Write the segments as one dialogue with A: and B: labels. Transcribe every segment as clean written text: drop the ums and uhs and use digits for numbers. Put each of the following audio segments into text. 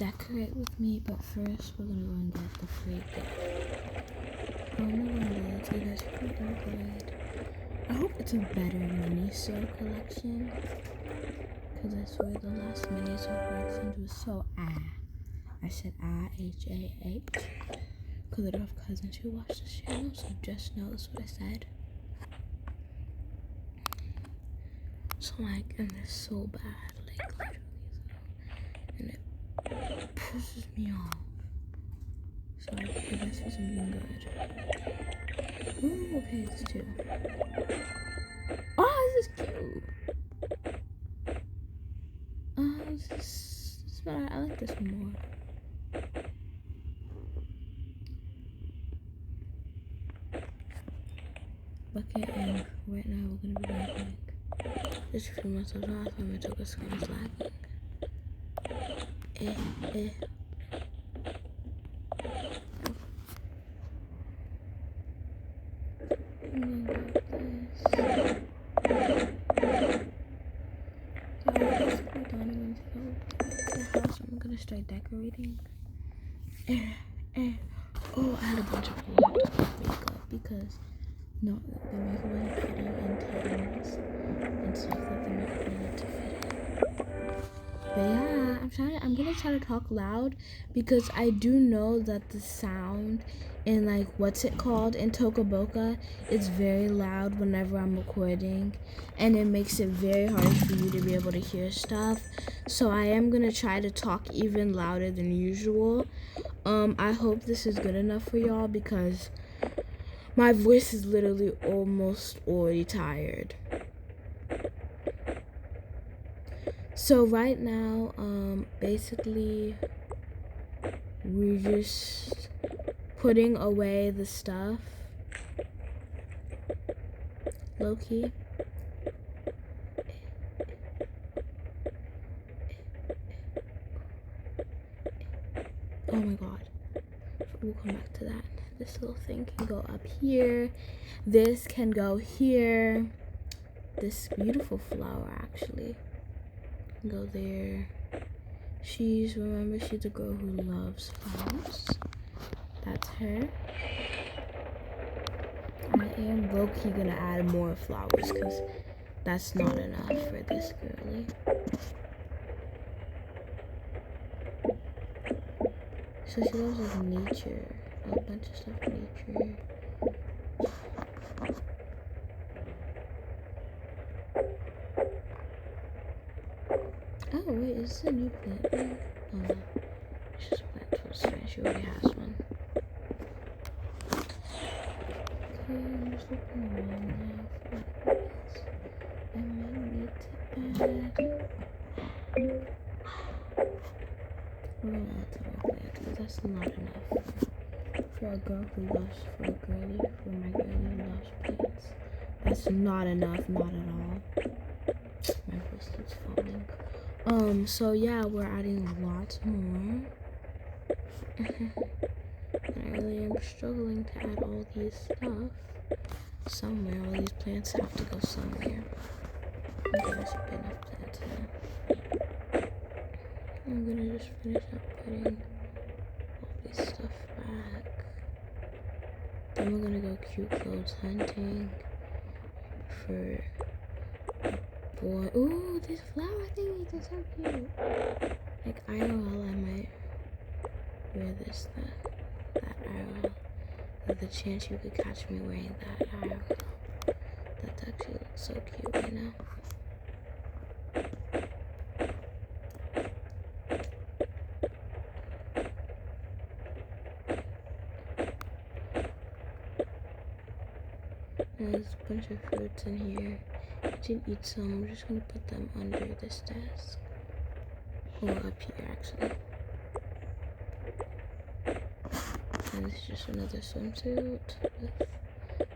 A: decorate with me, but first we're gonna go and get the free gift. Oh my god, it is freaking good. I hope it's a better Miniso collection, because I swear the last Miniso collection was so I said H-A-H, because I don't have cousins who watch this channel, so just know that's what I said. So like, and it's so bad, like literally, and it pisses me off. So I guess it's something good. Ooh, okay, it's 2. Oh, this is cute. This is better. I like this one more. Bucket, and right now we're gonna be lagging. Just a few months off, when my Toga screen is lagging. I'm gonna start decorating. Oh, I had a bunch of makeup because no, the makeup wasn't fitting into this, and so I thought the makeup needed to fit in. But yeah, I'm gonna try to talk loud because I do know that the sound in like what's it called in Toca Boca is very loud whenever I'm recording, and it makes it very hard for you to be able to hear stuff. So I am gonna try to talk even louder than usual. I hope this is good enough for y'all because my voice is literally almost already tired. So right now, basically, we're just putting away the stuff, low-key. Oh my god, we'll come back to that. This little thing can go up here, this can go here, this beautiful flower actually can go there. Remember, she's a girl who loves flowers. That's her. I am low-key gonna add more flowers because that's not enough for this girly. So she loves like nature, a bunch of stuff nature. Oh wait, is this a new plant? Oh no, it's just a plant towards French. She already has one. Okay, I'm just looking around now for this. I might need to add. We're gonna add some more plants because that's not enough for a girl who loves, for my girlie who loves plants. That's not enough, not at all. My voice keeps falling. So yeah, we're adding lots more. And I really am struggling to add all these stuff somewhere. All these plants have to go somewhere. There's a bit of plants here. I'm gonna just finish up putting all this stuff back. Then we're gonna go cute clothes hunting for boy. Ooh, this flower thingy, that's so cute. Like IRL, I might wear this, that IRL. There's a chance you could catch me wearing that IRL. That actually looks so cute right now. There's a bunch of fruits in here. I should eat some. I'm just gonna put them under this desk. Or up here, actually. And this is just another swimsuit with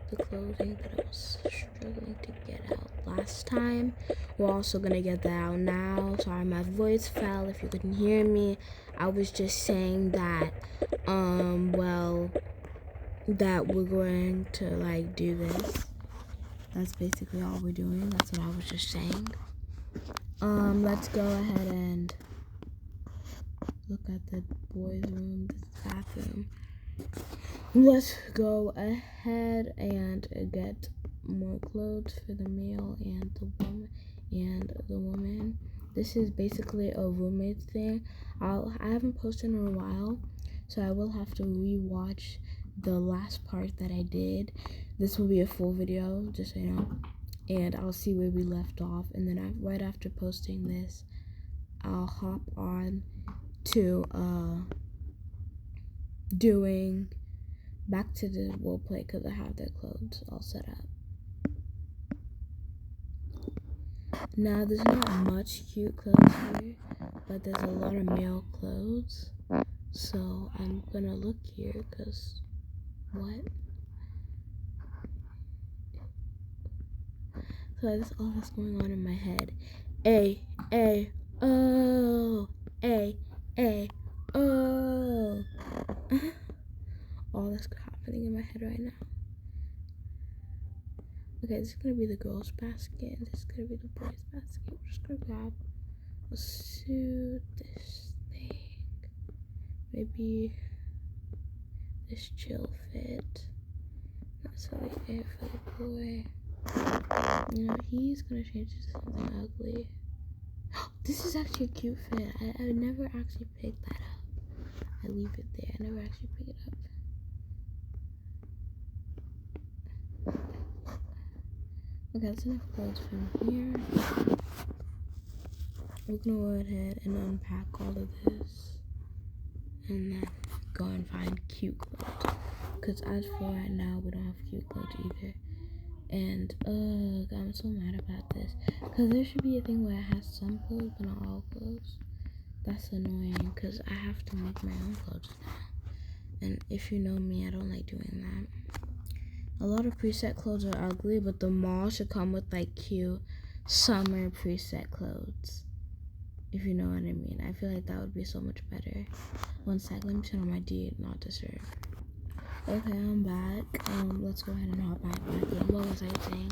A: the clothing that I was struggling to get out last time. We're also gonna get that out now. Sorry, my voice fell if you couldn't hear me. I was just saying that, well, that we're going to like do this. That's basically all we're doing. That's what I was just saying. Let's go ahead and look at the boys' room, the bathroom. Let's go ahead and get more clothes for the male and the woman. This is basically a roommate thing. I haven't posted in a while, so I will have to rewatch the last part that I did. This will be a full video, just so you know, and I'll see where we left off, and then right after posting this, I'll hop on to doing back to the role play because I have their clothes all set up. Now there's not much cute clothes here, but there's a lot of male clothes. So I'm gonna look here because what? So that's all that's going on in my head. Oh. All that's happening in my head right now. Okay, this is gonna be the girls' basket, and this is gonna be the boys' basket. We're just gonna grab a suit, this thing, maybe this chill fit. That's what we get for the boy. You know, he's gonna change to something ugly. This is actually a cute fit. I never actually picked that up. I leave it there. I never actually pick it up. Okay, that's enough clothes from here. We're gonna go ahead and unpack all of this and then go and find cute clothes. Because as for right now, we don't have cute clothes either. And I'm so mad about this. Because there should be a thing where it has some clothes but not all clothes. That's annoying because I have to make my own clothes now. And if you know me, I don't like doing that. A lot of preset clothes are ugly, but the mall should come with like cute summer preset clothes. If you know what I mean. I feel like that would be so much better. One sec, let me turn on my D not disturb. Okay, I'm back. Let's go ahead and hop back in. What was I saying?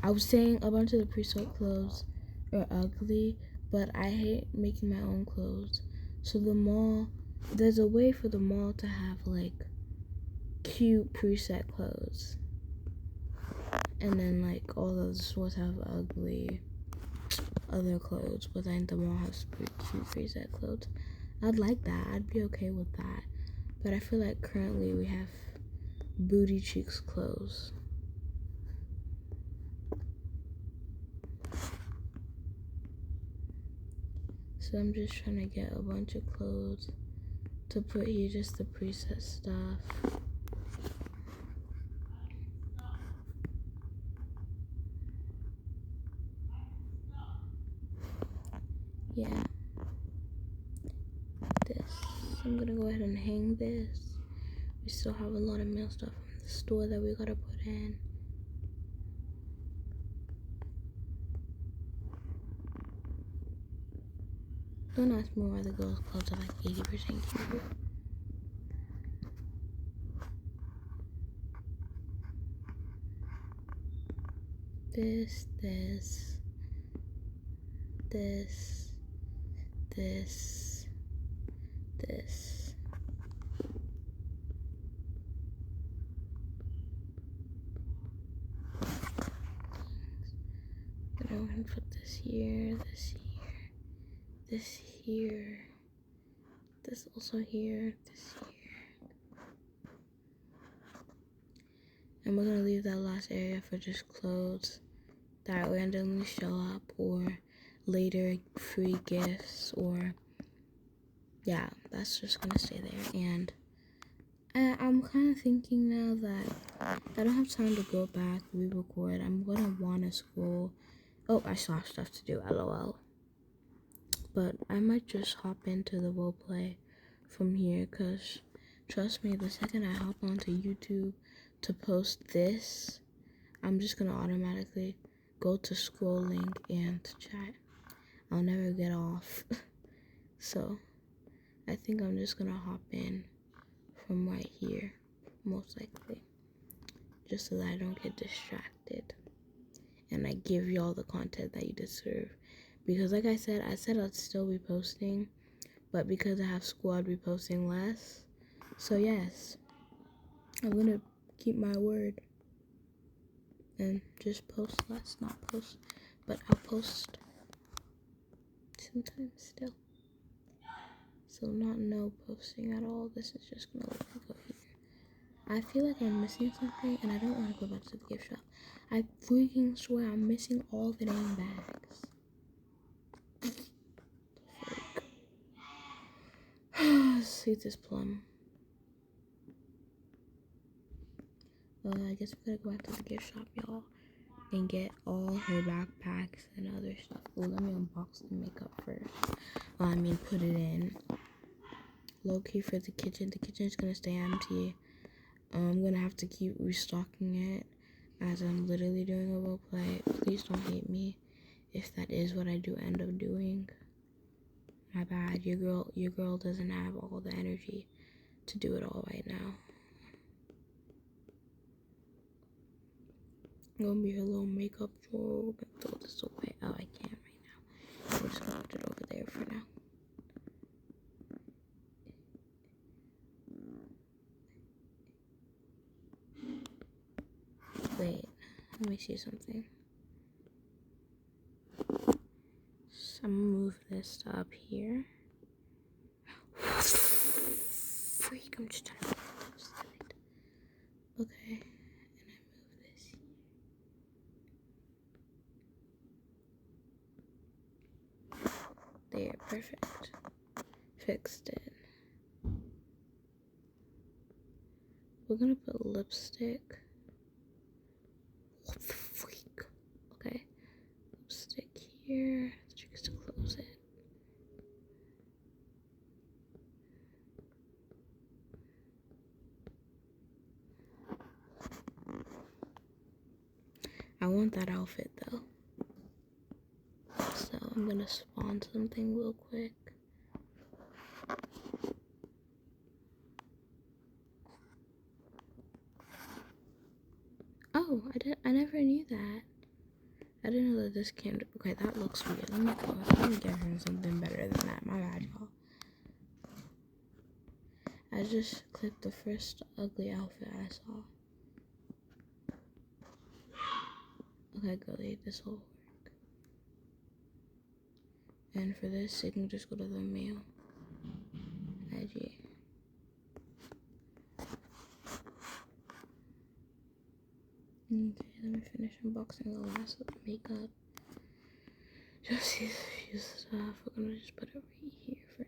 A: I was saying a bunch of the preset clothes are ugly, but I hate making my own clothes. So the mall, there's a way for the mall to have like cute preset clothes, and then like all of the stores have ugly other clothes, but then the mall has cute preset clothes. I'd like that. I'd be okay with that. But I feel like currently we have booty cheeks clothes. So I'm just trying to get a bunch of clothes to put here, just the preset stuff. Yeah. This. I'm gonna go ahead and hang this. We still have a lot of mail stuff from the store that we gotta put in. Don't ask me why the girls' clothes are like 80% cute. This. I'm gonna put this here, this here, this also here, this here. And we're gonna leave that last area for just clothes that randomly show up, or later free gifts, or yeah, that's just gonna stay there. And I'm kind of thinking now that I don't have time to go back, re-record. I'm gonna wanna scroll. Oh, I still have stuff to do, lol. But I might just hop into the roleplay from here, because trust me, the second I hop onto YouTube to post this, I'm just gonna automatically go to scrolling and chat. I'll never get off. So I think I'm just gonna hop in from right here, most likely, just so that I don't get distracted and I give y'all the content that you deserve. Because like I said I'd still be posting, but because I have school, I'd be posting less. So yes, I'm gonna keep my word and just post less, not post, but I'll post sometimes still. So not no posting at all. This is just gonna let me go here. I feel like I'm missing something and I don't want to go back to the gift shop. I freaking swear I'm missing all the damn bags. Let's eat this plum. I guess we gotta go back to the gift shop, y'all, and get all her backpacks and other stuff. Well, let me unbox the makeup first. Well, I mean, put it in. Low key for the kitchen. The kitchen's gonna stay empty. I'm gonna have to keep restocking it as I'm literally doing a role play. Please don't hate me if that is what I do end up doing. My bad. Your girl doesn't have all the energy to do it all right now. I'm gonna be her little makeup drawer. We're gonna throw this away. Oh, I can't right now. We're just gonna put it over there for now. Wait, let me see something. So I'm gonna move this to up here. Freak, I'm just trying to move this side. Okay, and I move this here. There, perfect. Fixed it. We're gonna put lipstick. What the freak? Okay, lipstick here. The trick is to close it. I want that outfit though. So I'm gonna spawn something real quick. Oh, I never knew that. I didn't know that this came to, okay, that looks weird. Let me get her something better than that. My bad, y'all. I just clicked the first ugly outfit I saw. Okay, girlie, this will work. And for this, you can just go to the mail. IG. Okay, let me finish unboxing the last of the makeup. Just use a few stuff. We're gonna just put it right here for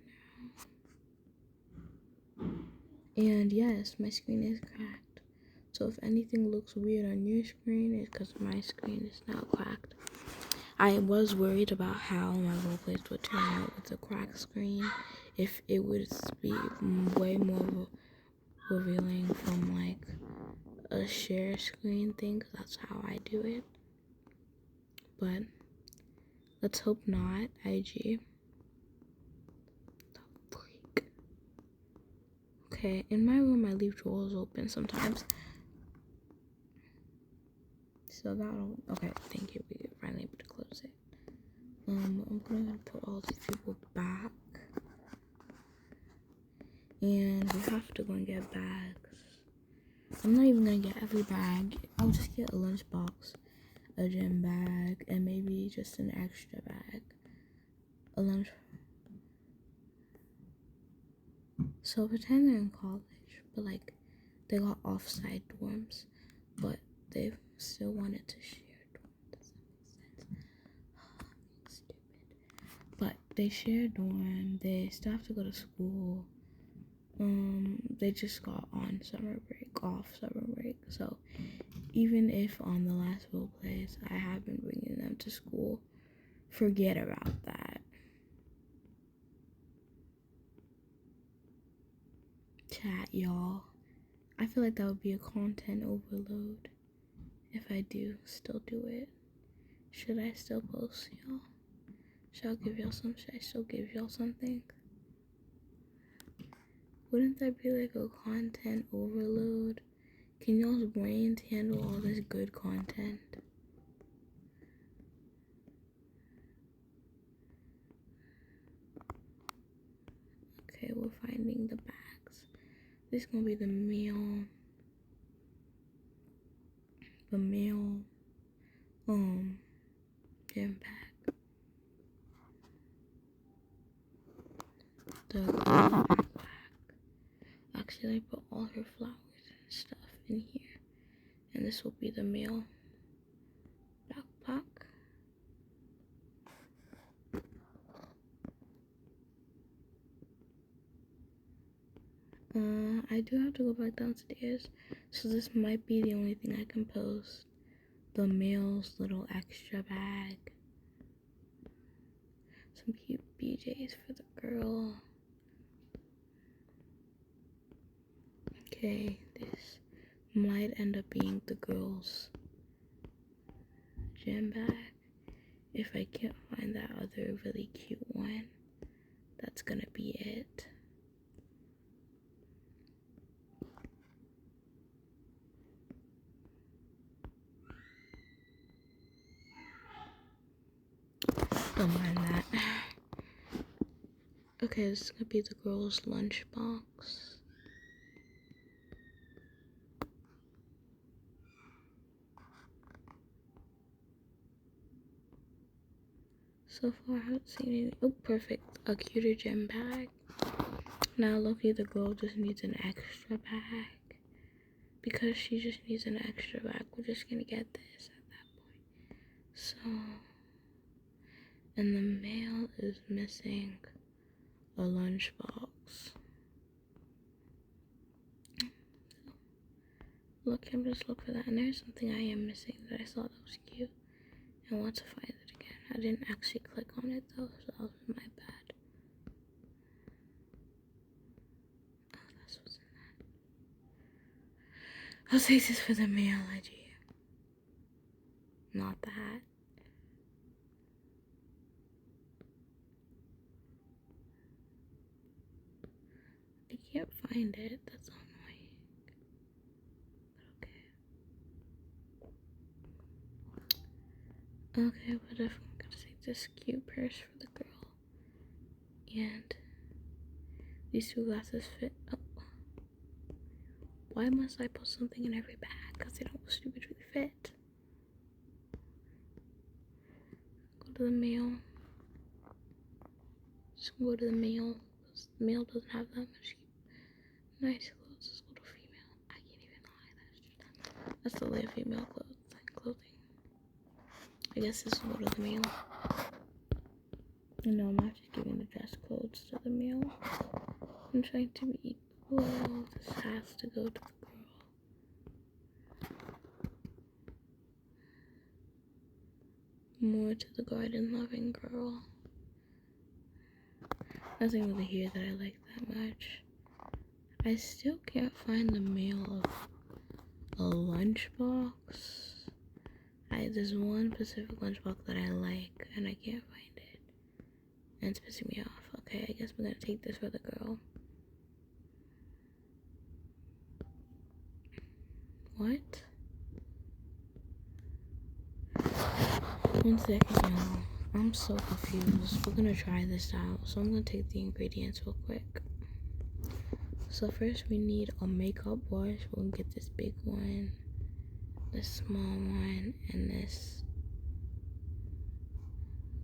A: now. And yes, my screen is cracked. So if anything looks weird on your screen, it's because my screen is now cracked. I was worried about how my roleplays would turn out with a cracked screen. If it would be way more revealing from like a share screen thing, because that's how I do it. But let's hope not. IG. The freak. Okay, in my room I leave drawers open sometimes. So that'll, okay, thank you. We're finally able to close it. I'm gonna put all these people back. And we have to go and get bags. I'm not even gonna get every bag. I'll just get a lunchbox, a gym bag, and maybe just an extra bag. A lunch. So pretend they're in college, but like they got off-site dorms, but they still wanted to share dorm. Does that make sense? Stupid. But they share dorm. They still have to go to school. They just got on off summer break. So even if on the last role plays I have been bringing them to school, forget about that. Chat, y'all. I feel like that would be a content overload if I do still do it. Should I still post, y'all? Should I still give y'all something? Wouldn't that be like a content overload? Can y'all's brains handle all this good content? Okay, we're finding the bags. This is gonna be the male gym bag. The girl bag. Actually, I put all her flowers and stuff in here, and this will be the male backpack. I do have to go back downstairs, so this might be the only thing I can post. The male's little extra bag. Some cute BJs for the girl. Okay, this might end up being the girl's gym bag. If I can't find that other really cute one, that's gonna be it. Don't mind that. Okay, this is gonna be the girl's lunchbox. So far, I haven't seen any. Oh, perfect. A cuter gym bag. Now, luckily, the girl just needs an extra bag. Because she just needs an extra bag, we're just gonna get this at that point. So, and the male is missing a lunchbox. Look, I'm just looking for that, and there's something I am missing that I thought that was cute, and want to find it again. I didn't actually click on it though, so that was my bad. Oh, that's what's in that. I'll take this for the male ID. Not that. I can't find it. That's annoying. But okay. Okay, but if I'm gonna take this cute purse for the girl, and these two glasses fit. Oh, why must I put something in every bag? Because they don't stupidly fit. Go to the male. Just go to the male. Because the male doesn't have that much nice clothes. Let's go to female. I can't even lie. That's the way female clothing. I guess this will go to the male. No, I'm not just giving the dress clothes to the male. I'm trying to be equal. This has to go to the girl. More to the garden loving girl. Nothing really here that I like that much. I still can't find the male of a lunchbox. There's one specific lunchbox that I like, and I can't find it. And it's pissing me off. Okay, I guess we're gonna take this for the girl. What? 1 second, y'all. I'm so confused. We're gonna try this out. So I'm gonna take the ingredients real quick. So first we need a makeup brush. We're gonna get this big one, this small one, and this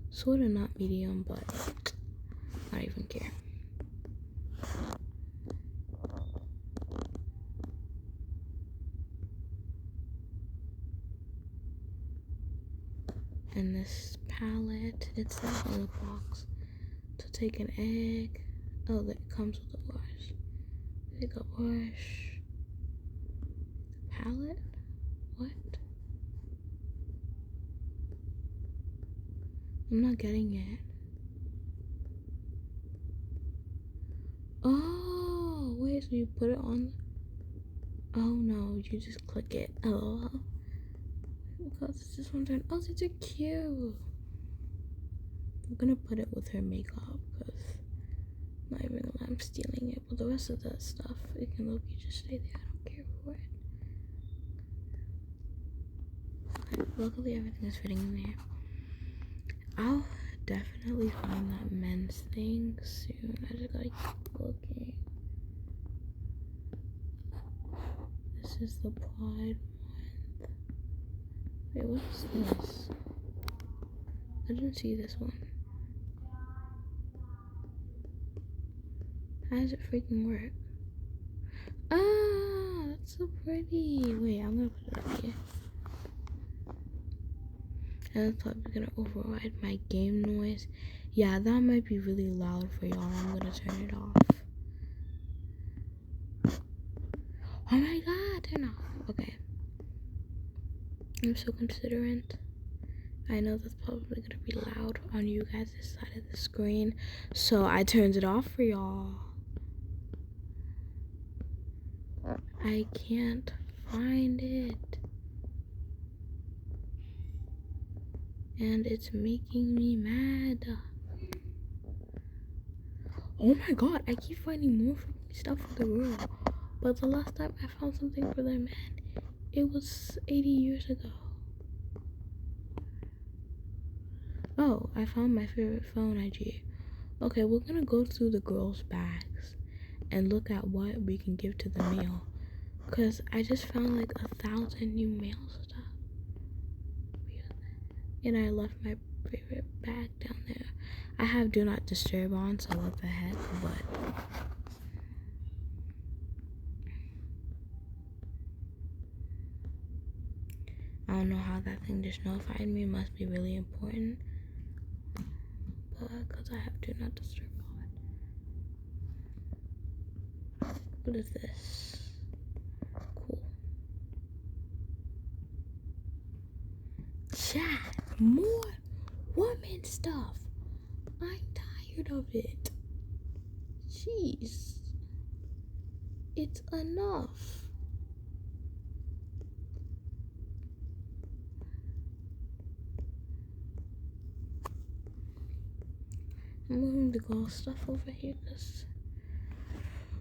A: sort of not medium, but I don't even care. And this palette, it's that in the box. To take an egg. Oh, that comes with a brush. Take a brush. Palette? What? I'm not getting it. Oh, wait, so you put it on? Oh no, you just click it. Oh. Because it's just one turn. Oh, these are cute. I'm gonna put it with her makeup because I'm not even gonna lie, I'm stealing it. But the rest of that stuff, it can look, you just stay there. I don't care for it. Okay, luckily everything is fitting in there. I'll definitely find that men's thing soon. I just gotta keep is the Pride Month. Wait, what's this? I didn't see this one. How does it freaking work? Ah, that's so pretty. Wait, I'm gonna put it up here. And it's probably gonna override my game noise. Yeah, that might be really loud for y'all. I'm gonna turn it off. Oh my god, turn off. Okay. I'm so considerate. I know that's probably gonna be loud on you guys' side of the screen. So I turned it off for y'all. I can't find it. And it's making me mad. Oh my god, I keep finding more stuff for the girl. But the last time I found something for the man, it was 80 years ago. Oh, I found my favorite phone IG. Okay, we're gonna go through the girls' bags and look at what we can give to the mail. Cause I just found like 1,000 new mail stuff. And I left my favorite bag down there. I have do not disturb on, so what the heck, but I don't know how that thing just notified me. It must be really important. But because I have do not disturb on. What is this? Cool. Chat, more woman stuff. I'm tired of it. Jeez. It's enough. I'm moving the gold stuff over here because,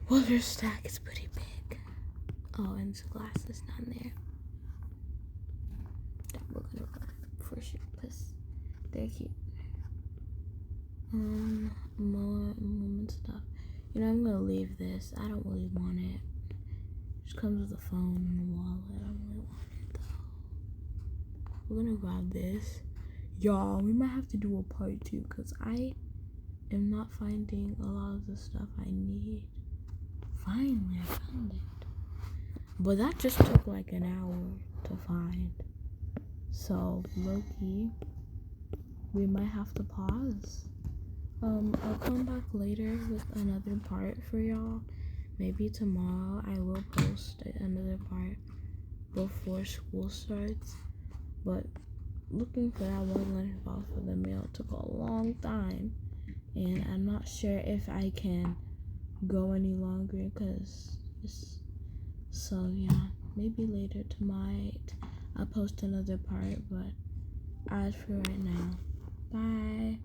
A: well, their stack is pretty big. Oh, and the glass is down there. That we're gonna run for sure because they're cute. More moment stuff. You know, I'm gonna leave this. I don't really want it. It just comes with a phone and a wallet. I don't really want it though. We're gonna grab this. Y'all, we might have to do a part 2 because I am not finding a lot of the stuff I need. Finally, I found it. But that just took like an hour to find. So, low-key, we might have to pause. I'll come back later with another part for y'all. Maybe tomorrow I will post another part before school starts. But looking for that one lunchbox for the mail took a long time. And I'm not sure if I can go any longer because so yeah, maybe later tonight I'll post another part, but as for right now, bye.